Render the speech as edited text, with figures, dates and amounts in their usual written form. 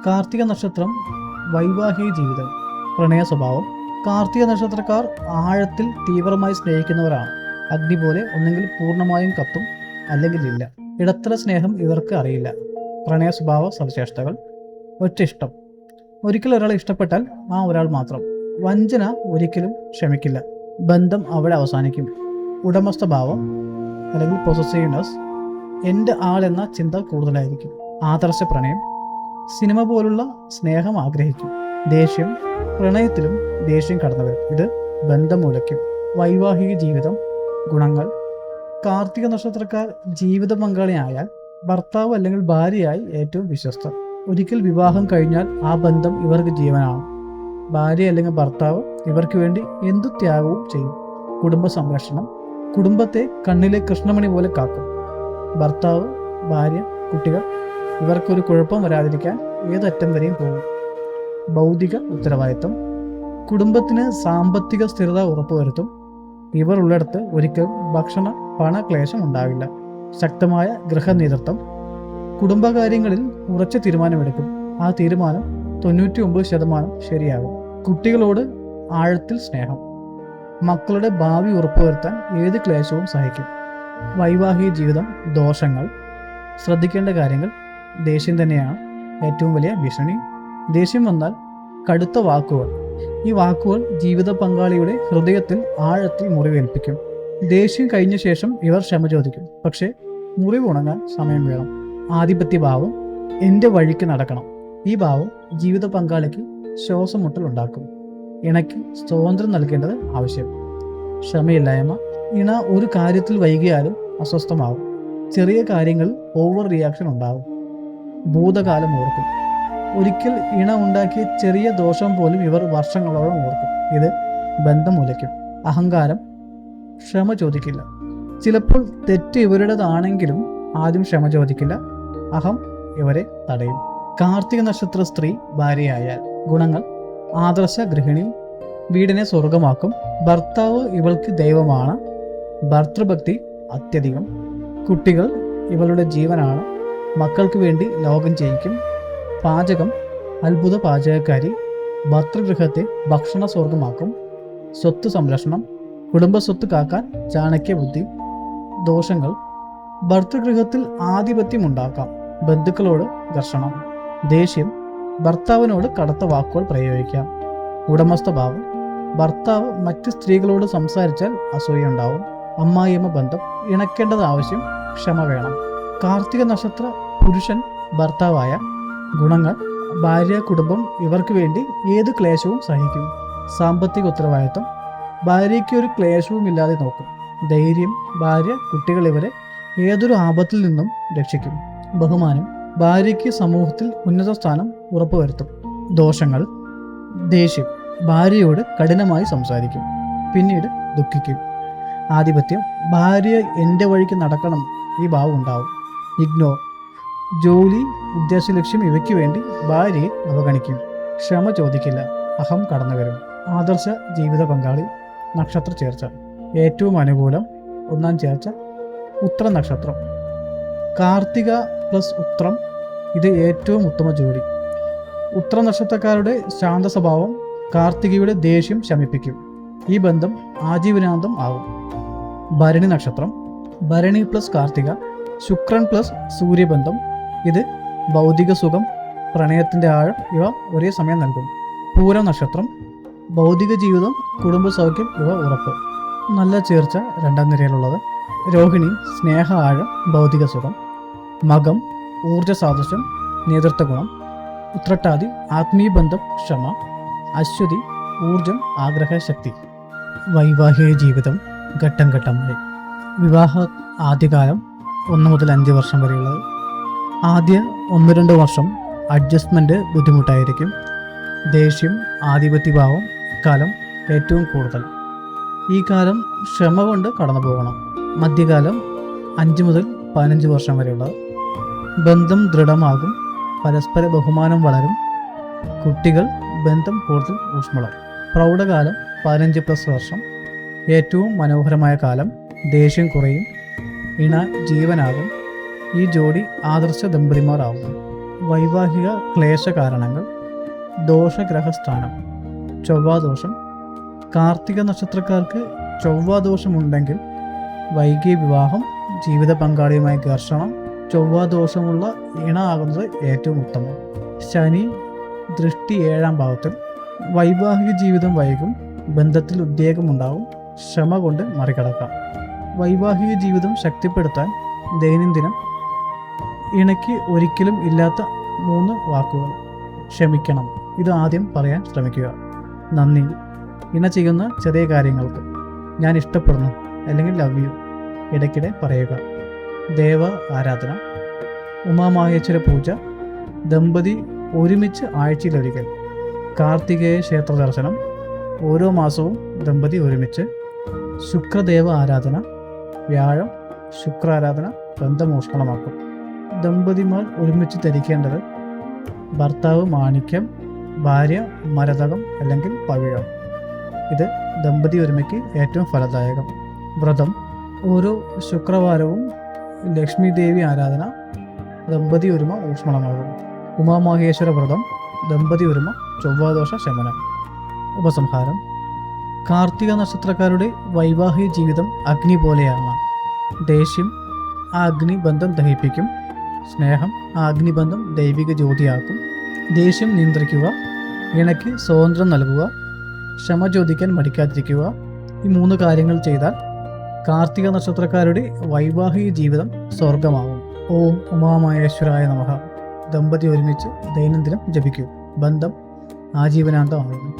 കാർത്തിക നക്ഷത്രം വൈവാഹിക ജീവിതം, പ്രണയ സ്വഭാവം. കാർത്തിക നക്ഷത്രക്കാർ ആഴത്തിൽ തീവ്രമായി സ്നേഹിക്കുന്നവരാണ്. അഗ്നി പോലെ ഒന്നെങ്കിൽ പൂർണ്ണമായും കത്തും, അല്ലെങ്കിൽ ഇല്ല. ഇടത്തര സ്നേഹം ഇവർക്ക് അറിയില്ല. പ്രണയ സ്വഭാവ സവിശേഷതകൾ: ഒറ്റ ഇഷ്ടം, ഒരിക്കൽ ഒരാളെ ഇഷ്ടപ്പെട്ടാൽ ആ ഒരാൾ മാത്രം. വഞ്ചന ഒരിക്കലും ക്ഷമിക്കില്ല, ബന്ധം അവിടെ അവസാനിക്കും. ഉടമസ്ഥ ഭാവം അല്ലെങ്കിൽ പൊസസീവ്നെസ്, എൻ്റെ ആൾ എന്ന ചിന്ത കൂടുതലായിരിക്കും. ആദർശ പ്രണയം, സിനിമ പോലുള്ള സ്നേഹം ആഗ്രഹിക്കും. ദേഷ്യം, പ്രണയത്തിലും ദേഷ്യം കടന്നു വരും, ഇത് ബന്ധം ഉലയ്ക്കും. വൈവാഹിക ജീവിതം ഗുണങ്ങൾ: കാർത്തിക നക്ഷത്രക്കാർ ജീവിത പങ്കാളിയായാൽ ഭർത്താവ് അല്ലെങ്കിൽ ഭാര്യയായി ഏറ്റവും വിശ്വസ്തർ. ഒരിക്കൽ വിവാഹം കഴിഞ്ഞാൽ ആ ബന്ധം ഇവർക്ക് ജീവനാണ്. ഭാര്യ അല്ലെങ്കിൽ ഭർത്താവ് ഇവർക്ക് വേണ്ടി എന്തു ത്യാഗവും ചെയ്യും. കുടുംബ സംരക്ഷണം, കുടുംബത്തെ കണ്ണിലെ കൃഷ്ണമണി പോലെ കാക്കും. ഭർത്താവ്, ഭാര്യ, കുട്ടികൾ ഇവർക്കൊരു കുഴപ്പം വരാതിരിക്കാൻ ഏതറ്റം വരെയും പോകും. ഭൗതിക ഉത്തരവാദിത്വം, കുടുംബത്തിന് സാമ്പത്തിക സ്ഥിരത ഉറപ്പുവരുത്തും. ഇവർ ഉള്ളിടത്ത് ഒരിക്കലും ഭക്ഷണ പണക്ലേശം ഉണ്ടാവില്ല. ശക്തമായ ഗൃഹനേതൃത്വം, കുടുംബകാര്യങ്ങളിൽ ഉറച്ച തീരുമാനമെടുക്കും. ആ തീരുമാനം 99% ശരിയാകും. കുട്ടികളോട് ആഴത്തിൽ സ്നേഹം, മക്കളുടെ ഭാവി ഉറപ്പുവരുത്താൻ ഏത് ക്ലേശവും സഹിക്കും. വൈവാഹിക ജീവിതം ദോഷങ്ങൾ: ശ്രദ്ധിക്കേണ്ട കാര്യങ്ങൾ: ദേഷ്യം തന്നെയാണ് ഏറ്റവും വലിയ ഭീഷണി. ദേഷ്യം വന്നാൽ കടുത്ത വാക്കുകൾ. ഈ വാക്കുകൾ ജീവിത പങ്കാളിയുടെ ഹൃദയത്തിൽ ആഴത്തിൽ മുറിവേൽപ്പിക്കും. ദേഷ്യം കഴിഞ്ഞ ശേഷം ഇവർ ക്ഷമ ചോദിക്കും, പക്ഷേ മുറിവ് ഉണങ്ങാൻ സമയം വേണം. ആധിപത്യഭാവം, എൻ്റെ വഴിക്ക് നടക്കണം. ഈ ഭാവം ജീവിത പങ്കാളിക്ക് ശ്വാസമുട്ടൽ ഉണ്ടാക്കും. ഇണയ്ക്ക് സ്വാതന്ത്ര്യം നൽകേണ്ടത് ആവശ്യം. ക്ഷമയില്ലായ്മ, ഇണ ഒരു കാര്യത്തിൽ വൈകിയാലും അസ്വസ്ഥമാവും. ചെറിയ കാര്യങ്ങളിൽ ഓവർ റിയാക്ഷൻ ഉണ്ടാവും. ഭൂതകാലം ഓർക്കും, ഒരിക്കൽ ഇണ ഉണ്ടാക്കിയ ചെറിയ ദോഷം പോലും ഇവർ വർഷങ്ങളോളം ഓർക്കും. ഇത് ബന്ധം ഉലയ്ക്കും. അഹങ്കാരം, ക്ഷമ ചോദിക്കില്ല. ചിലപ്പോൾ തെറ്റ് ഇവരുടേതാണെങ്കിലും ആദ്യം ക്ഷമ ചോദിക്കില്ല. അഹം ഇവരെ തടയും. കാർത്തിക നക്ഷത്ര സ്ത്രീ ഭാര്യയായാൽ ഗുണങ്ങൾ: ആദർശ ഗൃഹിണി, വീടിനെ സ്വർഗമാക്കും. ഭർത്താവ് ഇവൾക്ക് ദൈവമാണ്. ഭർതൃഭക്തി അത്യധികം. കുട്ടികൾ ഇവളുടെ ജീവനാണ്. മക്കൾക്ക് വേണ്ടി ലോകം ജയിക്കും. പാചകം, അത്ഭുത പാചകക്കാരി. ഭർതൃഗൃഹത്തെ ഭക്ഷണ സ്വർഗമാക്കും. സ്വത്ത് സംരക്ഷണം, കുടുംബസ്വത്ത് കാക്കാൻ ചാണക്യ ബുദ്ധി. ദോഷങ്ങൾ: ഭർതൃഗൃഹത്തിൽ ആധിപത്യം ഉണ്ടാക്കാം. ബന്ധുക്കളോട് ഘർഷണം. ദേഷ്യം, ഭർത്താവിനോട് കടുത്ത വാക്കുകൾ പ്രയോഗിക്കാം. ഉടമസ്ഥ ഭാവം, ഭർത്താവ് മറ്റ് സ്ത്രീകളോട് സംസാരിച്ചാൽ അസൂയുണ്ടാവും. അമ്മായിയമ്മ ബന്ധം ഇണക്കേണ്ടത് ആവശ്യം, ക്ഷമ വേണം. കാർത്തിക നക്ഷത്ര പുരുഷൻ ഭർത്താവായ ഗുണങ്ങൾ: ഭാര്യ, കുടുംബം ഇവർക്ക് വേണ്ടി ഏത് ക്ലേശവും സഹിക്കും. സാമ്പത്തിക ഉത്തരവാദിത്വം, ഭാര്യയ്ക്ക് ഒരു ക്ലേശവും ഇല്ലാതെ നോക്കും. ധൈര്യം, ഭാര്യ, കുട്ടികൾ ഇവരെ ഏതൊരു ആപത്തിൽ നിന്നും രക്ഷിക്കും. ബഹുമാനം, ഭാര്യയ്ക്ക് സമൂഹത്തിൽ ഉന്നത സ്ഥാനം ഉറപ്പുവരുത്തും. ദോഷങ്ങൾ: ദേഷ്യം, ഭാര്യയോട് കഠിനമായി സംസാരിക്കും, പിന്നീട് ദുഃഖിക്കും. ആധിപത്യം, ഭാര്യ എൻ്റെ വഴിക്ക് നടക്കണം, ഈ ഭാവം ഉണ്ടാവും. ഇഗ്നോർ, ജോലി, ഉദ്ദേശലക്ഷ്യം ഇവയ്ക്ക് വേണ്ടി ഭാര്യയെ അവഗണിക്കും. ക്ഷമ ചോദിക്കില്ല, അഹം കടന്നു വരും. ആദർശ ജീവിത പങ്കാളി നക്ഷത്ര ചേർച്ച: ഏറ്റവും അനുകൂലം 1-ാം ചേർച്ച ഉത്ര നക്ഷത്രം. കാർത്തിക പ്ലസ് ഉത്രം, ഇത് ഏറ്റവും ഉത്തമ ജോഡി. ഉത്ര നക്ഷത്രക്കാരുടെ ശാന്ത സ്വഭാവം കാർത്തികയുടെ ദേഷ്യം ശമിപ്പിക്കും. ഈ ബന്ധം ആജീവനാന്തം ആകും. ഭരണി നക്ഷത്രം. ഭരണി പ്ലസ് കാർത്തിക, ശുക്രൻ പ്ലസ് സൂര്യബന്ധം. ഇത് ഭൗതിക സുഖം, പ്രണയത്തിൻ്റെ ആഴം ഇവ ഒരേ സമയം നൽകും. പൂരം നക്ഷത്രം. ഭൗതിക ജീവിതം, കുടുംബ സൗഖ്യം ഇവ ഉറപ്പ്. നല്ല ചേർച്ച 2-ാം നിരയിലുള്ളത്. രോഹിണി സ്നേഹ ആഴം, ഭൗതിക സുഖം. മകം ഊർജ സാദൃശ്യം, നേതൃത്വ ഗുണം. ഉത്രട്ടാതി ആത്മീയ ബന്ധം, ക്ഷമ. അശ്വതി ഊർജം, ആഗ്രഹശക്തി. വൈവാഹിക ജീവിതം ഘട്ടം ഘട്ടമായി. വിവാഹ ആദ്യകാലം 1 മുതൽ 5 വർഷം വരെയുള്ളത്. ആദ്യ 1-2 വർഷം അഡ്ജസ്റ്റ്മെൻറ്റ് ബുദ്ധിമുട്ടായിരിക്കും. ദേഷ്യം, ആധിപത്യഭാവം ഇക്കാലം ഏറ്റവും കൂടുതൽ. ഈ കാലം ക്ഷമ കൊണ്ട് കടന്നു പോകണം. മധ്യകാലം 5 മുതൽ 15 വർഷം വരെയുള്ളത്. ബന്ധം ദൃഢമാകും, പരസ്പര ബഹുമാനം വളരും. കുട്ടികൾ, ബന്ധം കൂടുതൽ ഊഷ്മളം. പ്രൗഢകാലം 15+ വർഷം, ഏറ്റവും മനോഹരമായ കാലം. ദേഷ്യം കുറയും, ഇണ ജീവനാകും. ഈ ജോഡി ആദർശ ദമ്പതിമാരാകും. വൈവാഹിക ക്ലേശ കാരണങ്ങൾ. ദോഷഗ്രഹസ്ഥാനം. ചൊവ്വാദോഷം. കാർത്തിക നക്ഷത്രക്കാർക്ക് ചൊവ്വാദോഷമുണ്ടെങ്കിൽ വൈകിയ വിവാഹം, ജീവിത പങ്കാളിയുമായി ഘർഷണം, ചൊവ്വാദോഷമുള്ള ഇണ ആകുന്നത് ഏറ്റവും ഉത്തമം. ശനി ദൃഷ്ടി 7-ാം ഭാവത്തിൽ. വൈവാഹിക ജീവിതം വൈകും, ബന്ധത്തിൽ ഉദ്വേഗമുണ്ടാവും, ക്ഷമ കൊണ്ട് മറികടക്കാം. വൈവാഹിക ജീവിതം ശക്തിപ്പെടുത്താൻ ദൈനംദിനം ഇണയ്ക്ക് ഒരിക്കലും ഇല്ലാത്ത 3 വാക്കുകൾ. ക്ഷമിക്കണം. ഇത് ആദ്യം പറയാൻ ശ്രമിക്കുക. നന്ദി. ഇണ ചെയ്യുന്ന ചെറിയ കാര്യങ്ങൾക്ക് ഞാൻ ഇഷ്ടപ്പെടുന്നു അല്ലെങ്കിൽ ലവ് യു ഇടയ്ക്കിടെ പറയുക. ദേവ ആരാധന. ഉമാമഹേശ്വര പൂജ. ദമ്പതി ഒരുമിച്ച് ആഴ്ചയിലൊരിക്കൽ. കാർത്തികേയ ക്ഷേത്ര ദർശനം. ഓരോ മാസവും ദമ്പതി ഒരുമിച്ച്. ശുക്രദേവ ആരാധന. വ്യാഴം ശുക്രാരാധന ബന്ധമോഷ്ണമാക്കും. ദമ്പതിമാർ ഒരുമിച്ച് ധരിക്കേണ്ടത് ഭർത്താവ് മാണിക്യം, ഭാര്യ മരതകം അല്ലെങ്കിൽ പവിഴം. ഇത് ദമ്പതി ഒരുമയ്ക്ക് ഏറ്റവും ഫലദായകം. വ്രതം. ഓരോ ശുക്രവാരവും ലക്ഷ്മി ദേവി ആരാധന ദമ്പതി ഒരുമ ഊഷ്മളമാകും. ഉമാമഹേശ്വര വ്രതം ദമ്പതി ഒരുമ ചൊവ്വാദോഷ ശമനം. ഉപസംഹാരം. കാർത്തിക നക്ഷത്രക്കാരുടെ വൈവാഹിക ജീവിതം അഗ്നി പോലെയാണ്. ദേഷ്യം ആ അഗ്നിബന്ധം ദഹിപ്പിക്കും. സ്നേഹം ആ അഗ്നിബന്ധം ദൈവിക ജ്യോതിയാക്കും. ദേഷ്യം നിയന്ത്രിക്കുക, ഇണയ്ക്ക് സ്വാതന്ത്ര്യം നൽകുക, ക്ഷമ ചോദിക്കാൻ മടിക്കാതിരിക്കുക. ഈ 3 കാര്യങ്ങൾ ചെയ്താൽ കാർത്തിക നക്ഷത്രക്കാരുടെ വൈവാഹിക ജീവിതം സ്വർഗമാകും. ഓം ഉമാമഹേശ്വരായ നമഃ. ദമ്പതി ഒരുമിച്ച് ദൈനംദിനം ജപിക്കൂ. ബന്ധം ആജീവനാന്തമാകുന്നു.